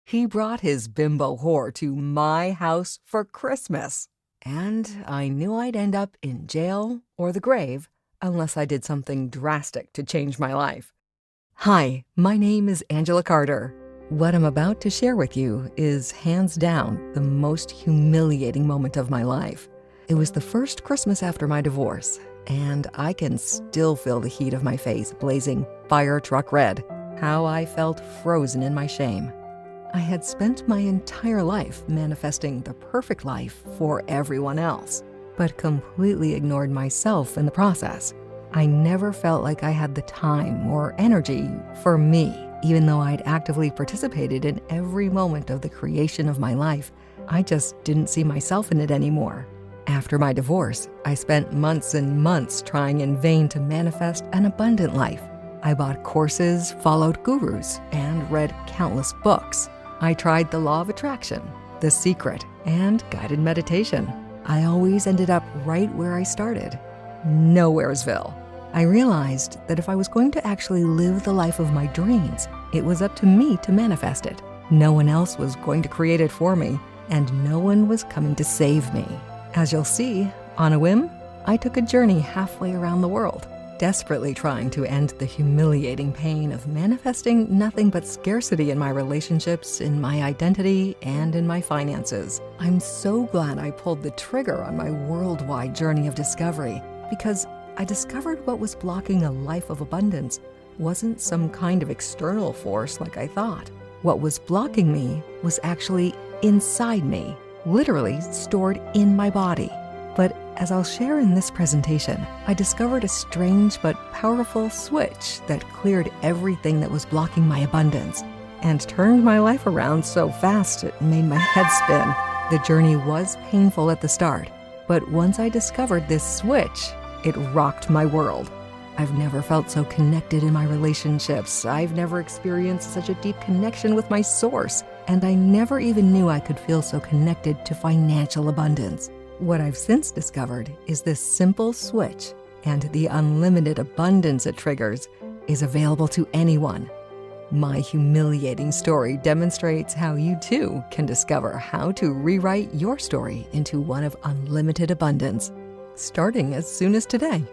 He brought his bimbo whore to my house for Christmas. And I knew I'd end up in jail or the grave unless I did something drastic to change my life. Hi, my name is Angela Carter. What I'm about to share with you is hands down the most humiliating moment of my life. It was the first Christmas after my divorce, and I can still feel the heat of my face blazing fire truck red, how I felt frozen in my shame. I had spent my entire life manifesting the perfect life for everyone else, but completely ignored myself in the process. I never felt like I had the time or energy for me, even though I'd actively participated in every moment of the creation of my life. I just didn't see myself in it anymore. After my divorce, I spent months and months trying in vain to manifest an abundant life. I bought courses, followed gurus, and read countless books. I tried the law of attraction, The Secret, and guided meditation. I always ended up right where I started, Nowheresville. I realized that if I was going to actually live the life of my dreams, it was up to me to manifest it. No one else was going to create it for me, and no one was coming to save me. As you'll see, on a whim, I took a journey halfway around the world, desperately trying to end the humiliating pain of manifesting nothing but scarcity in my relationships, in my identity, and in my finances. I'm so glad I pulled the trigger on my worldwide journey of discovery, because I discovered what was blocking a life of abundance wasn't some kind of external force like I thought. What was blocking me was actually inside me, literally stored in my body. But as I'll share in this presentation, I discovered a strange but powerful switch that cleared everything that was blocking my abundance and turned my life around so fast it made my head spin. The journey was painful at the start, but once I discovered this switch, it rocked my world. I've never felt so connected in my relationships. I've never experienced such a deep connection with my source, and I never even knew I could feel so connected to financial abundance. What I've since discovered is this simple switch, and the unlimited abundance it triggers is available to anyone. My humiliating story demonstrates how you too can discover how to rewrite your story into one of unlimited abundance, starting as soon as today.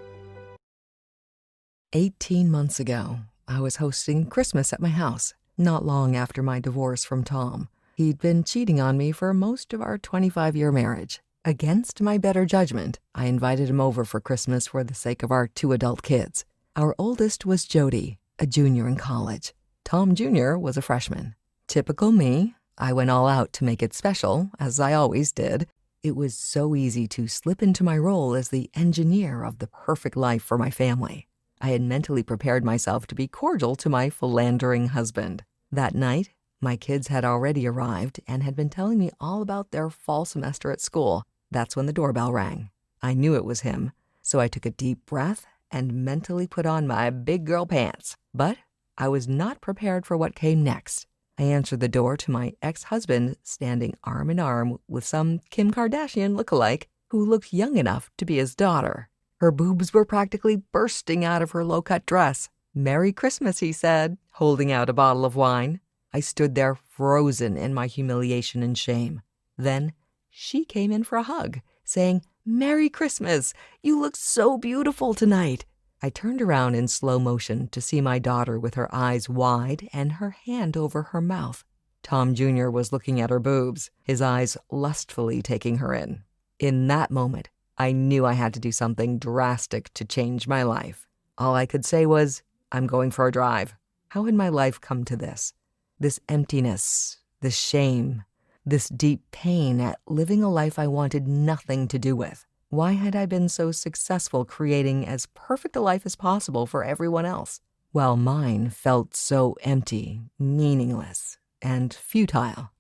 18 months ago, I was hosting Christmas at my house, not long after my divorce from Tom. He'd been cheating on me for most of our 25-year marriage. Against my better judgment, I invited him over for Christmas for the sake of our 2 adult kids. Our oldest was Jody, a junior in college. Tom Jr. was a freshman. Typical me, I went all out to make it special, as I always did. It was so easy to slip into my role as the engineer of the perfect life for my family. I had mentally prepared myself to be cordial to my philandering husband. That night, my kids had already arrived and had been telling me all about their fall semester at school. That's when the doorbell rang. I knew it was him, so I took a deep breath and mentally put on my big girl pants. But I was not prepared for what came next. I answered the door to my ex-husband standing arm in arm with some Kim Kardashian lookalike who looked young enough to be his daughter. Her boobs were practically bursting out of her low-cut dress. "Merry Christmas," he said, holding out a bottle of wine. I stood there frozen in my humiliation and shame. Then she came in for a hug, saying, "Merry Christmas! You look so beautiful tonight." I turned around in slow motion to see my daughter with her eyes wide and her hand over her mouth. Tom Jr. was looking at her boobs, his eyes lustfully taking her in. In that moment, I knew I had to do something drastic to change my life. All I could say was, "I'm going for a drive." How had my life come to this? This emptiness, this shame, this deep pain at living a life I wanted nothing to do with. Why had I been so successful creating as perfect a life as possible for everyone else, while mine felt so empty, meaningless, and futile?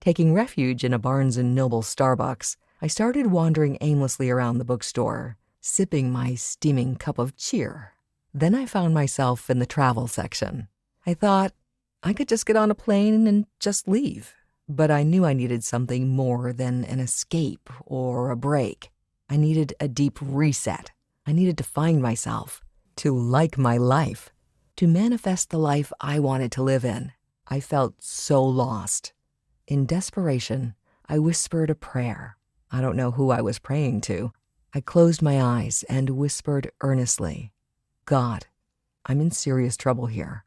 Taking refuge in a Barnes & Noble Starbucks, I started wandering aimlessly around the bookstore, sipping my steaming cup of cheer. Then I found myself in the travel section. I thought I could just get on a plane and just leave. But I knew I needed something more than an escape or a break. I needed a deep reset. I needed to find myself, to like my life, to manifest the life I wanted to live in. I felt so lost. In desperation, I whispered a prayer. I don't know who I was praying to. I closed my eyes and whispered earnestly, God, I'm in serious trouble here.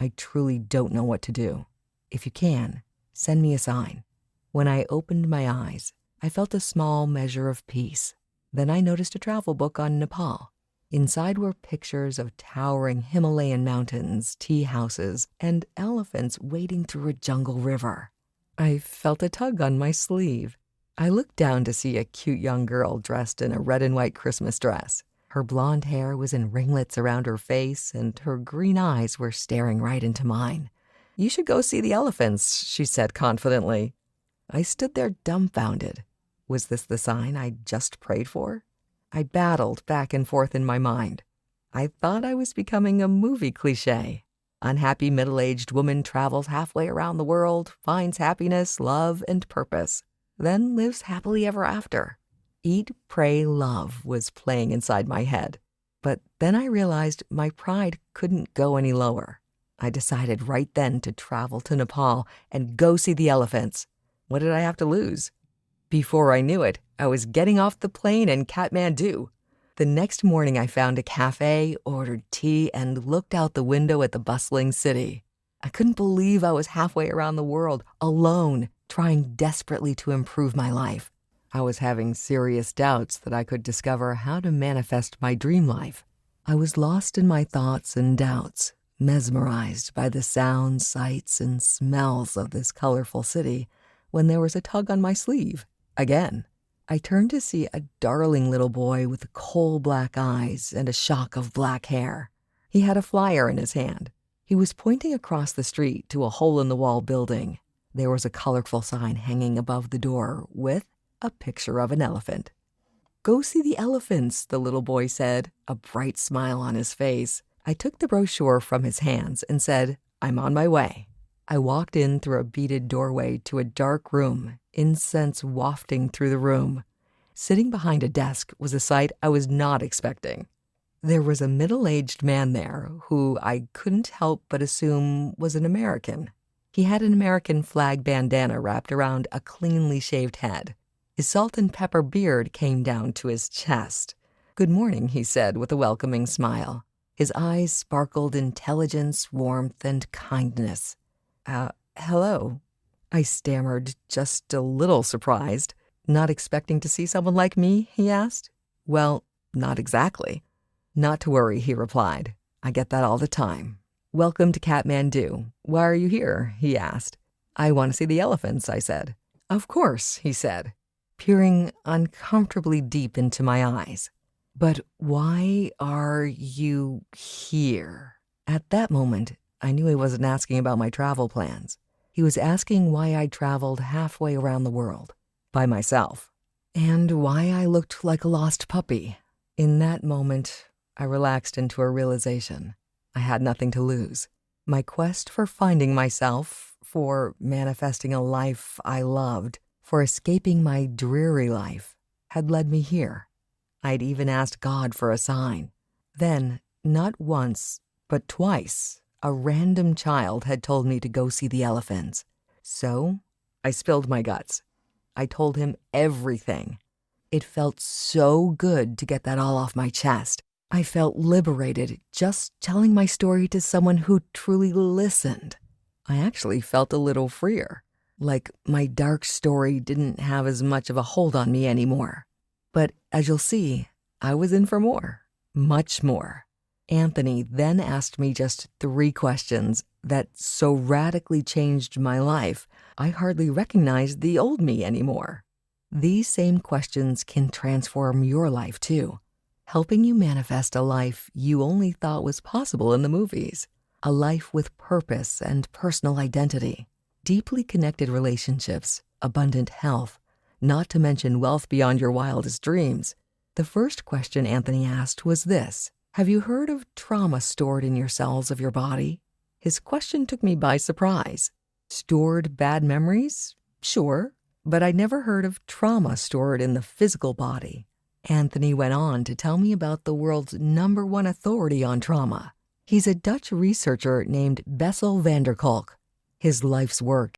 I truly don't know what to do. If you can, send me a sign. When I opened my eyes, I felt a small measure of peace. Then I noticed a travel book on Nepal. Inside were pictures of towering Himalayan mountains, tea houses, and elephants wading through a jungle river. I felt a tug on my sleeve. I looked down to see a cute young girl dressed in a red and white Christmas dress. Her blonde hair was in ringlets around her face, and her green eyes were staring right into mine. You should go see the elephants, she said confidently. I stood there dumbfounded. Was this the sign I'd just prayed for? I battled back and forth in my mind. I thought I was becoming a movie cliché. Unhappy middle-aged woman travels halfway around the world, finds happiness, love, and purpose, then lives happily ever after. Eat, Pray, Love was playing inside my head. But then I realized my pride couldn't go any lower. I decided right then to travel to Nepal and go see the elephants. What did I have to lose? Before I knew it, I was getting off the plane in Kathmandu. The next morning I found a cafe, ordered tea, and looked out the window at the bustling city. I couldn't believe I was halfway around the world, alone, trying desperately to improve my life. I was having serious doubts that I could discover how to manifest my dream life. I was lost in my thoughts and doubts, mesmerized by the sounds, sights, and smells of this colorful city, when there was a tug on my sleeve. Again, I turned to see a darling little boy with coal-black eyes and a shock of black hair. He had a flyer in his hand. He was pointing across the street to a hole-in-the-wall building. There was a colorful sign hanging above the door with a picture of an elephant. Go see the elephants, the little boy said, a bright smile on his face. I took the brochure from his hands and said, I'm on my way. I walked in through a beaded doorway to a dark room, incense wafting through the room. Sitting behind a desk was a sight I was not expecting. There was a middle-aged man there who I couldn't help but assume was an American. He had an American flag bandana wrapped around a cleanly shaved head. His salt and pepper beard came down to his chest. Good morning, he said with a welcoming smile. His eyes sparkled intelligence, warmth, and kindness. Hello, I stammered, just a little surprised. Not expecting to see someone like me, he asked. Well, not exactly. Not to worry, he replied. I get that all the time. Welcome to Kathmandu. Why are you here? He asked. I want to see the elephants, I said. Of course, he said, peering uncomfortably deep into my eyes. But why are you here? At that moment, I knew he wasn't asking about my travel plans. He was asking why I'd traveled halfway around the world, by myself, and why I looked like a lost puppy. In that moment, I relaxed into a realization. I had nothing to lose. My quest for finding myself, for manifesting a life I loved, for escaping my dreary life, had led me here. I'd even asked God for a sign. Then, not once, but twice, a random child had told me to go see the elephants. So, I spilled my guts. I told him everything. It felt so good to get that all off my chest. I felt liberated just telling my story to someone who truly listened. I actually felt a little freer, like my dark story didn't have as much of a hold on me anymore. But as you'll see, I was in for more, much more. Anthony then asked me just 3 questions that so radically changed my life, I hardly recognized the old me anymore. These same questions can transform your life too, helping you manifest a life you only thought was possible in the movies, a life with purpose and personal identity, deeply connected relationships, abundant health, not to mention wealth beyond your wildest dreams. The first question Anthony asked was this: have you heard of trauma stored in your cells of your body? His question took me by surprise. Stored bad memories? Sure, but I'd never heard of trauma stored in the physical body. Anthony went on to tell me about the world's #1 authority on trauma. He's a Dutch researcher named Bessel van der Kolk. His life's work